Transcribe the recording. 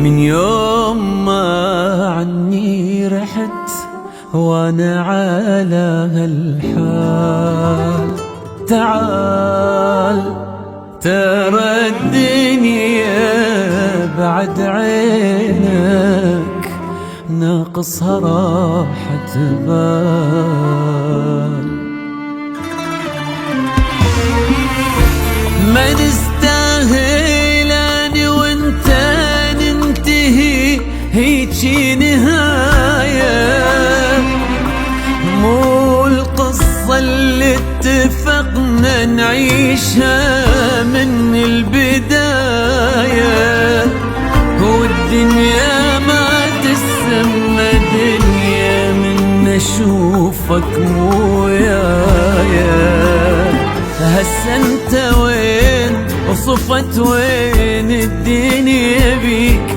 من يوم ما عني رحت وانا على هالحال. تعال ترى الدنيا بعد عينك ناقصها راحة بال. ما نستاهل أنا وانت ننتهي هيجي نهاية، مو القصة اللي اتفقنا نعيشها من البداية. والدنيا ما تسمى دنيا من اشوفك مو ويايا. هسه انت وين وصفت وين الدنيا بيك؟